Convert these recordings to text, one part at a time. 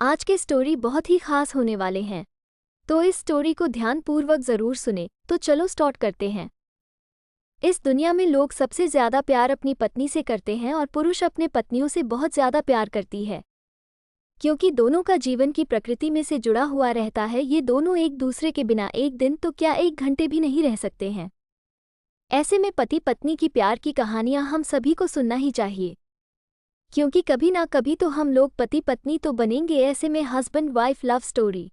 आज के स्टोरी बहुत ही खास होने वाले हैं, तो इस स्टोरी को ध्यानपूर्वक ज़रूर सुने। तो चलो स्टार्ट करते हैं। इस दुनिया में लोग सबसे ज़्यादा प्यार अपनी पत्नी से करते हैं और पुरुष अपने पत्नियों से बहुत ज़्यादा प्यार करती है, क्योंकि दोनों का जीवन की प्रकृति में से जुड़ा हुआ रहता है। ये दोनों एक दूसरे के बिना एक दिन तो क्या एक घंटे भी नहीं रह सकते हैं। ऐसे में पति पत्नी की प्यार की कहानियाँ हम सभी को सुनना ही चाहिए, क्योंकि कभी ना कभी तो हम लोग पति पत्नी तो बनेंगे। ऐसे में हस्बैंड वाइफ लव स्टोरी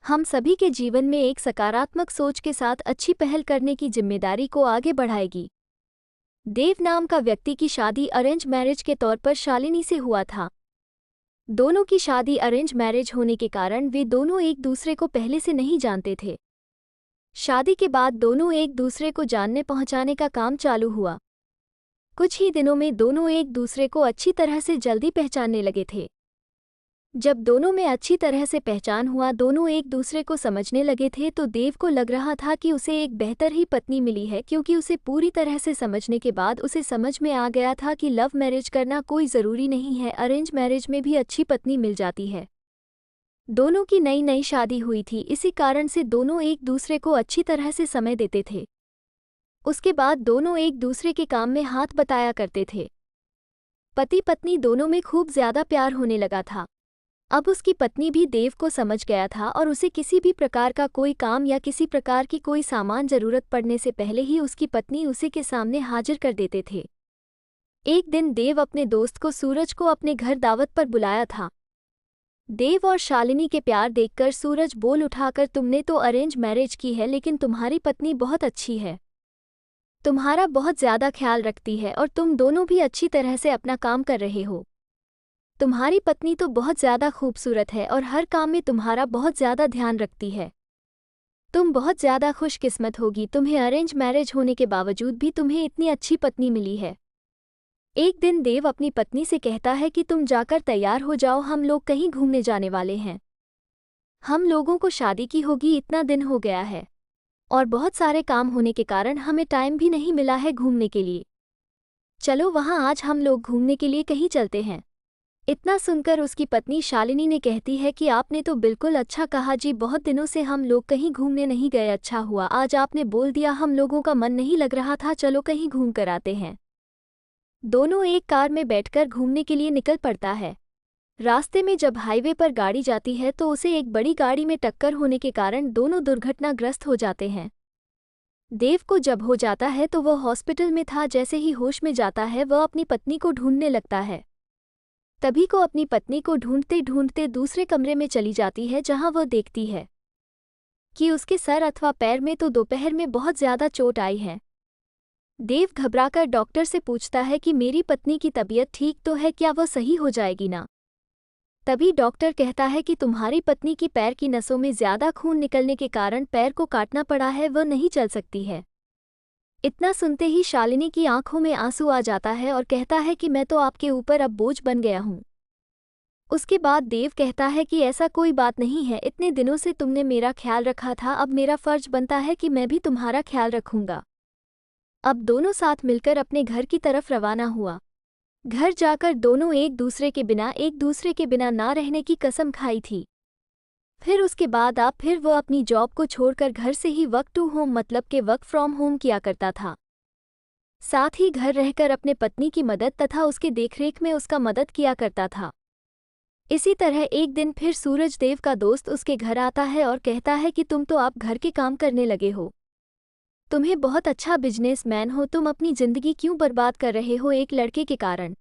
हम सभी के जीवन में एक सकारात्मक सोच के साथ अच्छी पहल करने की जिम्मेदारी को आगे बढ़ाएगी। देव नाम का व्यक्ति की शादी अरेंज मैरिज के तौर पर शालिनी से हुआ था। दोनों की शादी अरेंज मैरिज होने के कारण वे दोनों एक दूसरे को पहले से नहीं जानते थे। शादी के बाद दोनों एक दूसरे को जानने पहुंचाने का काम चालू हुआ। कुछ ही दिनों में दोनों एक दूसरे को अच्छी तरह से जल्दी पहचानने लगे थे। जब दोनों में अच्छी तरह से पहचान हुआ, दोनों एक दूसरे को समझने लगे थे, तो देव को लग रहा था कि उसे एक बेहतर ही पत्नी मिली है, क्योंकि उसे पूरी तरह से समझने के बाद उसे समझ में आ गया था कि लव मैरिज करना कोई ज़रूरी नहीं है, अरेंज मैरिज में भी अच्छी पत्नी मिल जाती है। दोनों की नई नई शादी हुई थी, इसी कारण से दोनों एक दूसरे को अच्छी तरह से समय देते थे। उसके बाद दोनों एक दूसरे के काम में हाथ बटाया करते थे। पति पत्नी दोनों में खूब ज़्यादा प्यार होने लगा था। अब उसकी पत्नी भी देव को समझ गया था और उसे किसी भी प्रकार का कोई काम या किसी प्रकार की कोई सामान ज़रूरत पड़ने से पहले ही उसकी पत्नी उसी के सामने हाजिर कर देते थे। एक दिन देव अपने दोस्त को सूरज को अपने घर दावत पर बुलाया था। देव और शालिनी के प्यार देखकर सूरज बोल उठाकर, तुमने तो अरेंज मैरिज की है, लेकिन तुम्हारी पत्नी बहुत अच्छी है, तुम्हारा बहुत ज़्यादा ख्याल रखती है और तुम दोनों भी अच्छी तरह से अपना काम कर रहे हो। तुम्हारी पत्नी तो बहुत ज़्यादा खूबसूरत है और हर काम में तुम्हारा बहुत ज़्यादा ध्यान रखती है। तुम बहुत ज़्यादा खुशकिस्मत होगी, तुम्हें अरेंज मैरिज होने के बावजूद भी तुम्हें इतनी अच्छी पत्नी मिली है। एक दिन देव अपनी पत्नी से कहता है कि तुम जाकर तैयार हो जाओ, हम लोग कहीं घूमने जाने वाले हैं। हम लोगों को शादी की होगी इतना दिन हो गया है और बहुत सारे काम होने के कारण हमें टाइम भी नहीं मिला है घूमने के लिए। चलो वहाँ आज हम लोग घूमने के लिए कहीं चलते हैं। इतना सुनकर उसकी पत्नी शालिनी ने कहती है कि आपने तो बिल्कुल अच्छा कहा जी, बहुत दिनों से हम लोग कहीं घूमने नहीं गए, अच्छा हुआ आज आपने बोल दिया, हम लोगों का मन नहीं लग रहा था, चलो कहीं घूम कर आते हैं। दोनों एक कार में बैठकर घूमने के लिए निकल पड़ता है। रास्ते में जब हाईवे पर गाड़ी जाती है तो उसे एक बड़ी गाड़ी में टक्कर होने के कारण दोनों दुर्घटनाग्रस्त हो जाते हैं। देव को जब हो जाता है तो वह हॉस्पिटल में था। जैसे ही होश में जाता है वह अपनी पत्नी को ढूंढने लगता है। तभी को अपनी पत्नी को ढूंढते ढूंढते दूसरे कमरे में चली जाती है, जहां वह देखती है कि उसके सर अथवा पैर में तो दोपहर में बहुत ज़्यादा चोट आई है। देव घबराकर डॉक्टर से पूछता है कि मेरी पत्नी की तबीयत ठीक तो है, क्या वह सही हो जाएगी ना? तभी डॉक्टर कहता है कि तुम्हारी पत्नी की पैर की नसों में ज़्यादा खून निकलने के कारण पैर को काटना पड़ा है, वह नहीं चल सकती है। इतना सुनते ही शालिनी की आंखों में आंसू आ जाता है और कहता है कि मैं तो आपके ऊपर अब बोझ बन गया हूँ। उसके बाद देव कहता है कि ऐसा कोई बात नहीं है, इतने दिनों से तुमने मेरा ख्याल रखा था, अब मेरा फर्ज बनता है कि मैं भी तुम्हारा ख्याल रखूंगा। अब दोनों साथ मिलकर अपने घर की तरफ रवाना हुआ। घर जाकर दोनों एक दूसरे के बिना ना रहने की कसम खाई थी। फिर उसके बाद फिर वो अपनी जॉब को छोड़कर घर से ही वर्क टू होम मतलब के वर्क फ्रॉम होम किया करता था। साथ ही घर रहकर अपने पत्नी की मदद तथा उसके देखरेख में उसका मदद किया करता था। इसी तरह एक दिन फिर सूरज देव का दोस्त उसके घर आता है और कहता है कि तुम तो आप घर के काम करने लगे हो, तुम्हें बहुत अच्छा बिजनेसमैन हो, तुम अपनी जिंदगी क्यों बर्बाद कर रहे हो एक लड़के के कारण?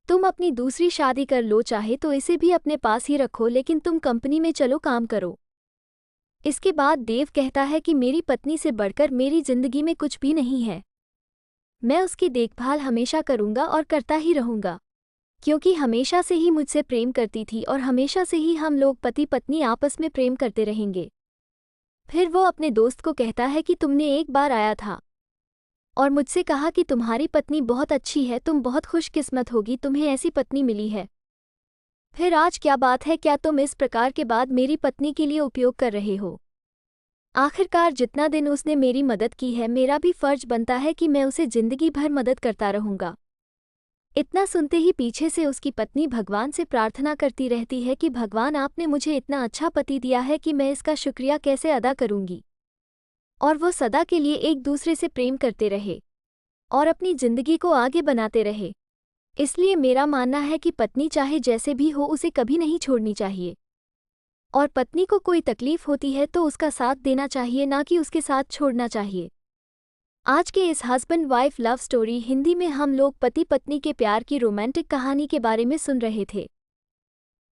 तुम अपनी दूसरी शादी कर लो, चाहे तो इसे भी अपने पास ही रखो, लेकिन तुम कंपनी में चलो काम करो। इसके बाद देव कहता है कि मेरी पत्नी से बढ़कर मेरी जिंदगी में कुछ भी नहीं है, मैं उसकी देखभाल हमेशा करूंगा और करता ही रहूंगा, क्योंकि हमेशा से ही मुझसे प्रेम करती थी और हमेशा से ही हम लोग पति पत्नी आपस में प्रेम करते रहेंगे। फिर वो अपने दोस्त को कहता है कि तुमने एक बार आया था और मुझसे कहा कि तुम्हारी पत्नी बहुत अच्छी है, तुम बहुत खुशकिस्मत होगी, तुम्हें ऐसी पत्नी मिली है। फिर आज क्या बात है, क्या तुम इस प्रकार के बाद मेरी पत्नी के लिए उपयोग कर रहे हो? आखिरकार जितना दिन उसने मेरी मदद की है, मेरा भी फर्ज बनता है कि मैं उसे जिंदगी भर मदद करता रहूंगा। इतना सुनते ही पीछे से उसकी पत्नी भगवान से प्रार्थना करती रहती है कि भगवान आपने मुझे इतना अच्छा पति दिया है कि मैं इसका शुक्रिया कैसे अदा करूंगी। और वो सदा के लिए एक दूसरे से प्रेम करते रहे और अपनी जिंदगी को आगे बनाते रहे। इसलिए मेरा मानना है कि पत्नी चाहे जैसे भी हो उसे कभी नहीं छोड़नी चाहिए। और पत्नी को कोई तकलीफ होती है तो उसका साथ देना चाहिए, ना कि उसके साथ छोड़ना चाहिए। आज के इस husband wife love story Hindi में हम लोग पति पत्नी के प्यार की रोमांटिक कहानी के बारे में सुन रहे थे।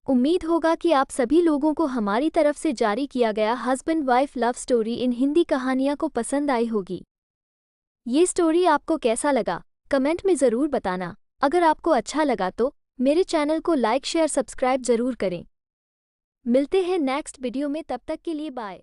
उम्मीद होगा कि आप सभी लोगों को हमारी तरफ से जारी किया गया husband wife love story in Hindi कहानियां को पसंद आई होगी। ये स्टोरी आपको कैसा लगा कमेंट में ज़रूर बताना। अगर आपको अच्छा लगा तो मेरे चैनल को लाइक शेयर सब्सक्राइब ज़रूर करें। मिलते हैं नेक्स्ट वीडियो में, तब तक के लिए बाय।